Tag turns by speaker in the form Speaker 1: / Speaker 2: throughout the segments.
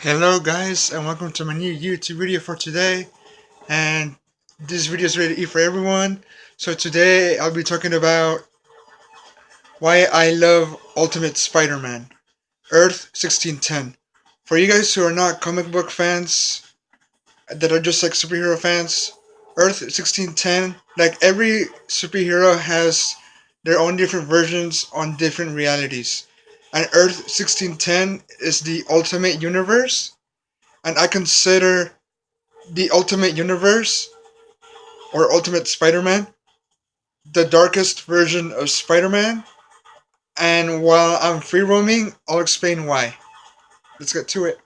Speaker 1: Hello guys and welcome to my new YouTube video for today, and this video is ready to eat for everyone. So today I'll be talking about why I love Ultimate Spider-Man, Earth 1610. For you guys who are not comic book fans, that are just like superhero fans, Earth 1610, like every superhero has their own different versions on different realities. And Earth 1610 is the ultimate universe, and I consider the Ultimate Universe or Ultimate Spider-Man, the darkest version of Spider-Man. And while I'm free roaming, I'll explain why. Let's get to it.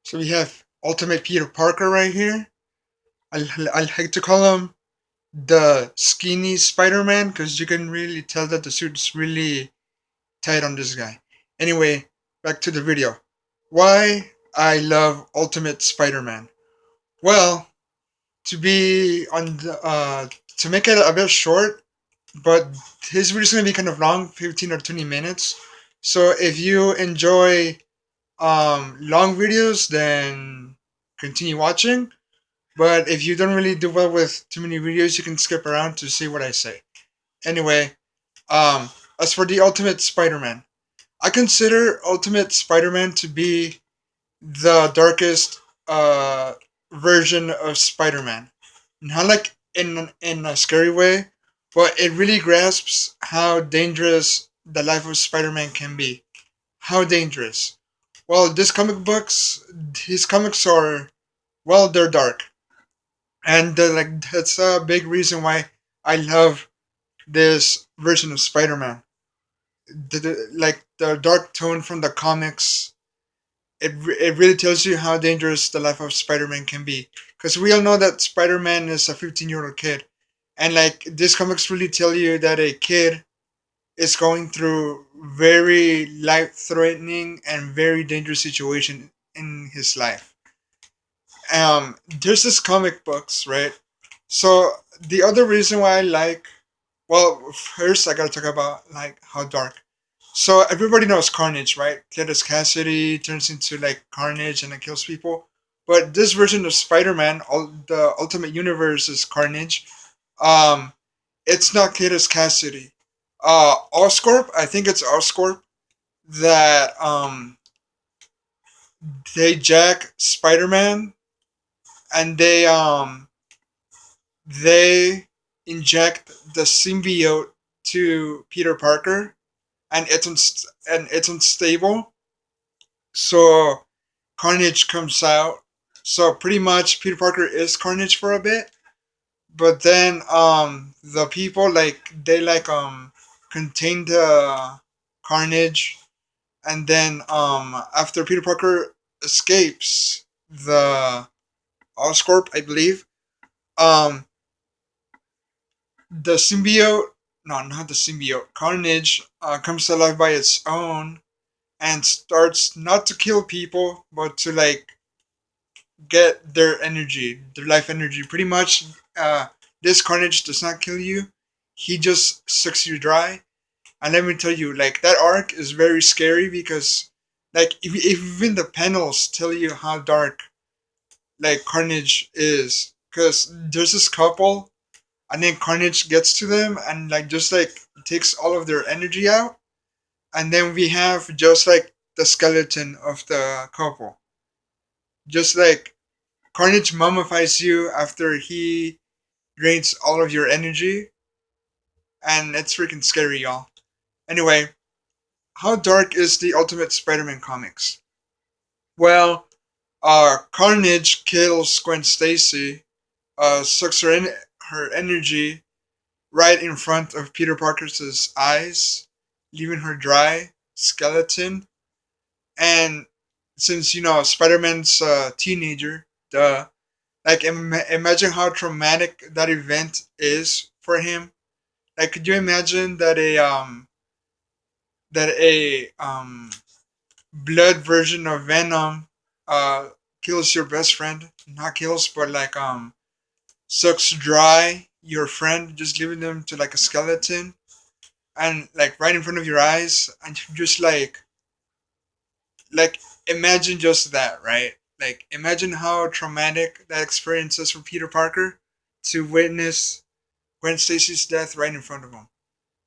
Speaker 1: So we have Ultimate Peter Parker right here. I like to call him the skinny Spider-Man because you can really tell that the suit's really tight on this guy. Anyway, back to the video. Why I love Ultimate Spider-Man. Well, to be on the to make it a bit short, but his video is gonna be kind of long, 15 or 20 minutes. So if you enjoy long videos, then continue watching. But if you don't really do well with too many videos, you can skip around to see what I say. Anyway, um, as for the Ultimate Spider-Man, I consider Ultimate Spider-Man to be the darkest version of Spider-Man. Not like in a scary way, but it really grasps how dangerous the life of Spider-Man can be. How dangerous? Well, his comics are, well, they're dark, and that's a big reason why I love this version of Spider-Man. Like the dark tone from the comics, it really tells you how dangerous the life of Spider-Man can be. Because we all know that Spider-Man is a 15-year-old kid, and like these comics really tell you that a kid is going through very life-threatening and very dangerous situation in his life. There's this comic books, right? So the other reason why I like, well, first I gotta talk about like how dark. So everybody knows Carnage, right? Cletus Cassidy turns into like Carnage and it kills people. But this version of Spider-Man, the Ultimate Universe is Carnage. Um, it's not Cletus Cassidy. Oscorp, I think it's Oscorp that they jack Spider-Man, and they inject the symbiote to Peter Parker, and it's unstable. So Carnage comes out. So pretty much Peter Parker is Carnage for a bit, but then the people contain the Carnage, and then after Peter Parker escapes the Oscorp, I believe, um the symbiote, no, not the symbiote, Carnage comes to life by its own and starts not to kill people, but to like get their energy, their life energy. Pretty much, this Carnage does not kill you; he just sucks you dry. And let me tell you, like that arc is very scary because, like, if even the panels tell you how dark like Carnage is, because there's this couple, and then Carnage gets to them and like just like takes all of their energy out, and then we have just like the skeleton of the couple, just like Carnage mummifies you after he drains all of your energy, and it's freaking scary, y'all. Anyway, how dark is the Ultimate Spider-Man comics? Well, Carnage kills Gwen Stacy, sucks her energy right in front of Peter Parker's eyes, leaving her dry, skeleton. And since Spider-Man's a teenager, like imagine how traumatic that event is for him. Like, could you imagine that a blood version of Venom uh kills your best friend, not kills, but like sucks dry your friend, just leaving them to like a skeleton, and like right in front of your eyes, and you just like imagine just that, right? Like imagine how traumatic that experience is for Peter Parker to witness Gwen Stacy's death right in front of him.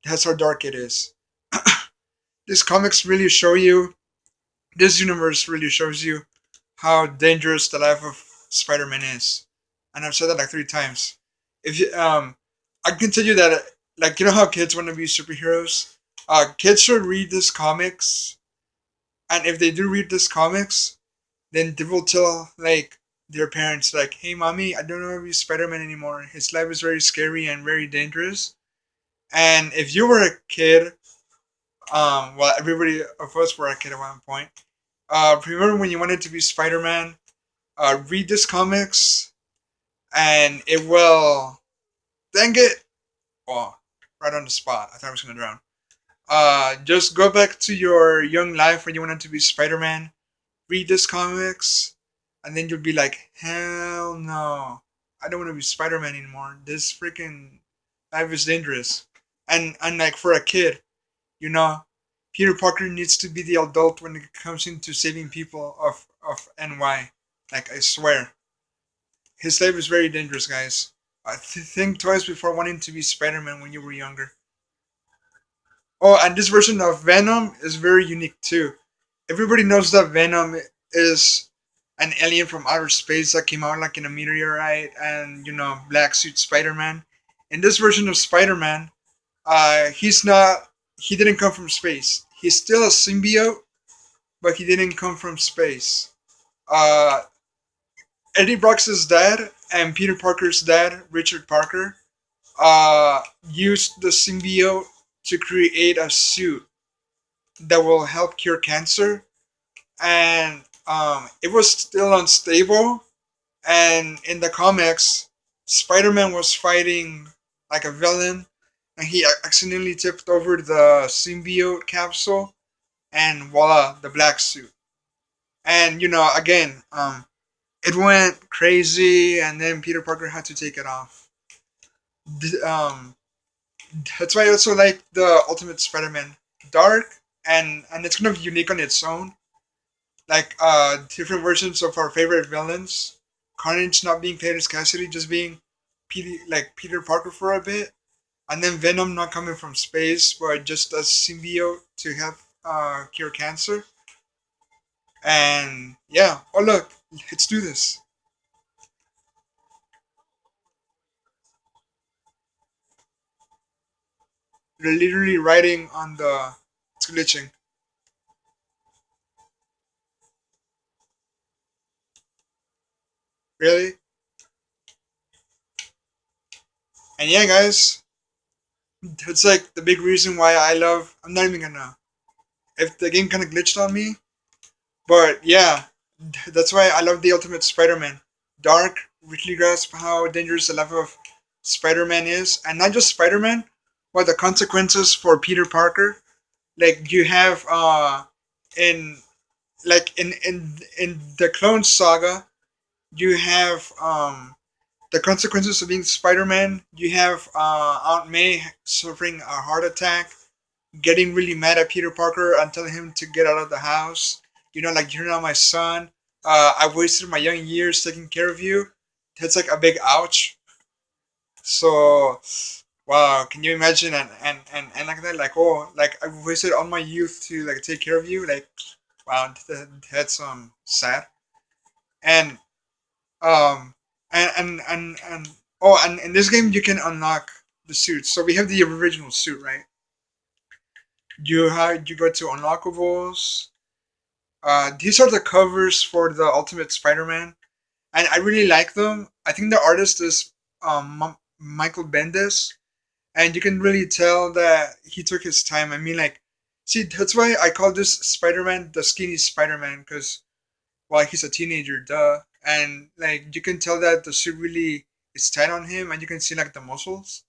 Speaker 1: That's how dark it is. These comics really show you, this universe really shows you how dangerous the life of Spider-Man is. And I've said that like 3 times. If you, I can tell you that, like, you know how kids want to be superheroes? Kids should read these comics, and if they do read these comics, then they will tell, like, their parents, like, hey, mommy, I don't want to be Spider-Man anymore. His life is very scary and very dangerous. And if you were a kid, well, everybody of us were a kid at one point. Remember when you wanted to be Spider-Man? Read this comics, and it will. Dang it! Oh, right on the spot. I thought I was gonna drown. Just go back to your young life when you wanted to be Spider-Man. Read this comics, and then you'll be like, hell no, I don't want to be Spider-Man anymore. This freaking life is dangerous. And like for a kid, you know, Peter Parker needs to be the adult when it comes into saving people of NY. Like I swear, his life is very dangerous, guys. Think twice before wanting to be Spider-Man when you were younger. Oh, and this version of Venom is very unique too. Everybody knows that Venom is an alien from outer space that came out like in a meteorite, and black suit Spider-Man. In this version of Spider-Man, he's not. He didn't come from space. He's still a symbiote, but he didn't come from space. Uh, Eddie Brock's dad and Peter Parker's dad, Richard Parker, used the symbiote to create a suit that will help cure cancer, and it was still unstable. And in the comics, Spider-Man was fighting like a villain, and he accidentally tipped over the symbiote capsule, and voila, the black suit. And again, it went crazy, and then Peter Parker had to take it off. Um, that's why I also like the Ultimate Spider-Man. Dark, and it's kind of unique on its own. Like different versions of our favorite villains. Carnage not being Cletus Cassidy, just being Peter Parker for a bit, and then Venom not coming from space, but just a symbiote to help cure cancer. And yeah, oh look, let's do this. They're literally writing on the. It's glitching. Really? And yeah, guys, that's like the big reason why I love. I'm not even gonna. If the game kind of glitched on me, but yeah, that's why I love the Ultimate Spider-Man. Dark really grasp how dangerous the life of Spider-Man is, and not just Spider-Man, but the consequences for Peter Parker. Like you have in in the Clone Saga, you have the consequences of being Spider-Man. You have Aunt May suffering a heart attack, getting really mad at Peter Parker and telling him to get out of the house. Like you're not my son. I wasted my young years taking care of you. That's like a big ouch. So, wow, can you imagine? And like that, like, oh, like I wasted all my youth to like take care of you. Like, wow, that's sad. And um and oh, and in this game you can unlock the suits. So we have the original suit, right? You go to unlockables. These are the covers for the Ultimate Spider-Man, and I really like them. I think the artist is Michael Bendis, and you can really tell that he took his time. I mean, like, see, that's why I call this Spider-Man the skinny Spider-Man, because well, he's a teenager, duh, and like you can tell that the suit really is tight on him, and you can see like the muscles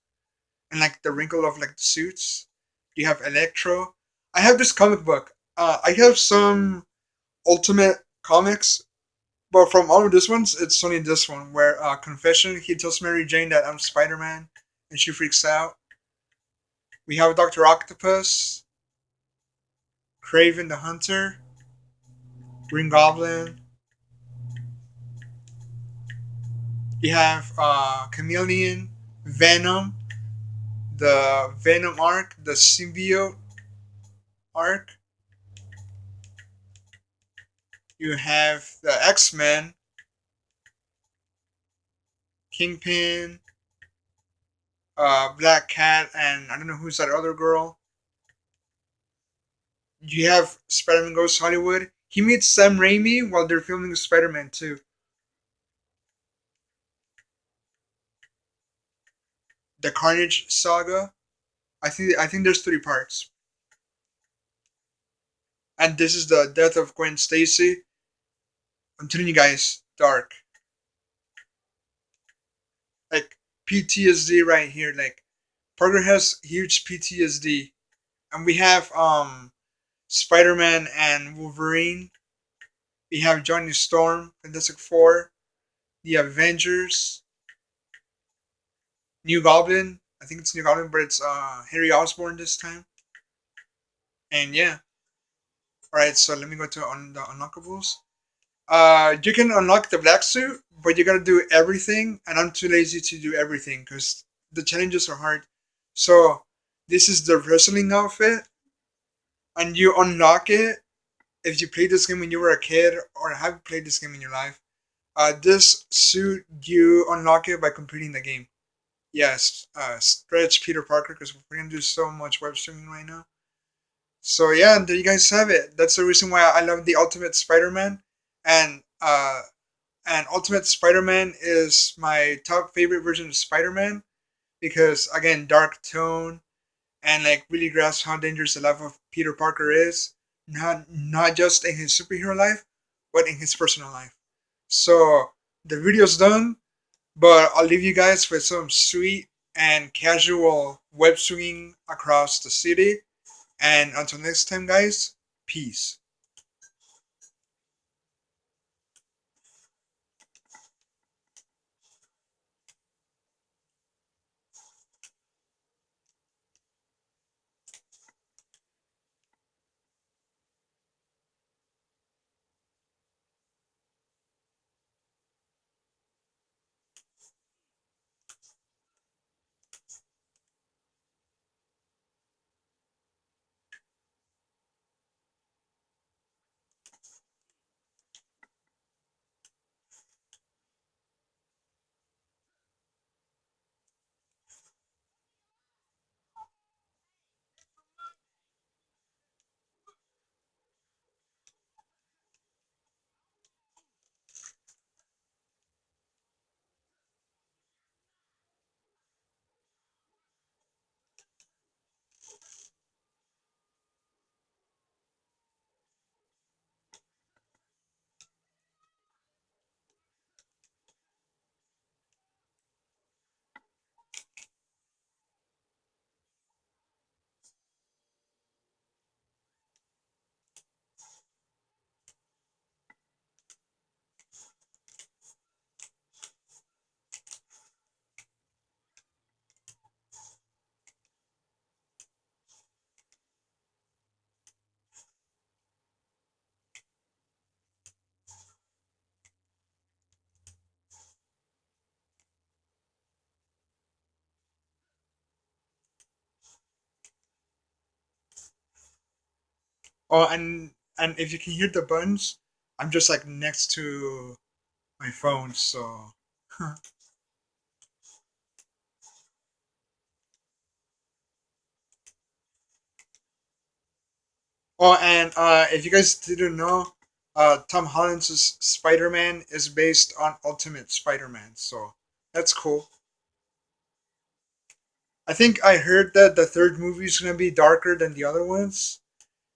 Speaker 1: and like the wrinkle of like the suits. You have Electro. I have this comic book. I have some Ultimate comics. But from all of these ones, it's only this one where Confession, he tells Mary Jane that I'm Spider Man, and she freaks out. We have Doctor Octopus, Craven the Hunter, Green Goblin. You have Chameleon, Venom, the Venom arc, the symbiote arc. You have the X Men, Kingpin, Black Cat, and I don't know who's that other girl. You have Spider Man Goes Hollywood. He meets Sam Raimi while they're filming Spider Man 2. The Carnage Saga. I think there's 3 parts. And this is the death of Gwen Stacy. I'm telling you guys, dark. Like PTSD right here. Like Parker has huge PTSD. And we have Spider Man and Wolverine. We have Johnny Storm, Fantastic Four, the Avengers, New Goblin. I think it's New Goblin, but it's Harry Osborn this time. And yeah. Alright, so let me go to on the unlockables. You can unlock the black suit, but you gotta do everything, and I'm too lazy to do everything because the challenges are hard. So this is the wrestling outfit, and you unlock it if you played this game when you were a kid or have played this game in your life. This suit you unlock it by completing the game. Yes, stretch Peter Parker because we're gonna do so much web streaming right now. So yeah, there you guys have it. That's the reason why I love the Ultimate Spider-Man, and Ultimate Spider-Man is my top favorite version of Spider-Man because again, dark tone and like really grasps how dangerous the life of Peter Parker is, not just in his superhero life, but in his personal life. So the video's done, but I'll leave you guys with some sweet and casual web swinging across the city. And until next time, guys, peace. Oh, and if you can hear the buttons, I'm just like next to my phone, so. Oh, and if you guys didn't know, Tom Holland's Spider-Man is based on Ultimate Spider-Man, so that's cool. I think I heard that the third movie is gonna be darker than the other ones,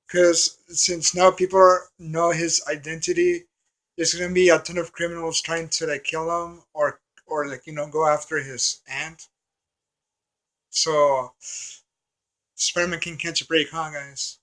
Speaker 1: because since now people know his identity, there's gonna be a ton of criminals trying to like kill him or like go after his aunt. So Spider-Man can catch a break, huh, guys?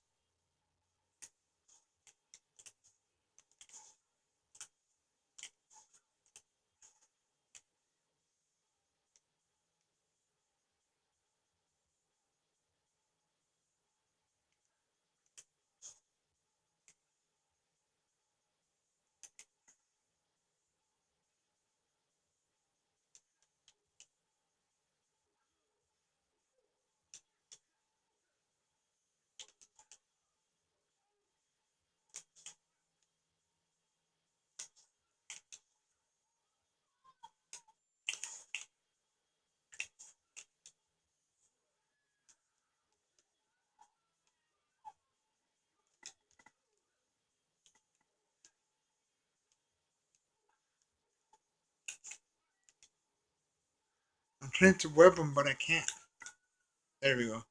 Speaker 1: trying to web them, but I can't. There we go.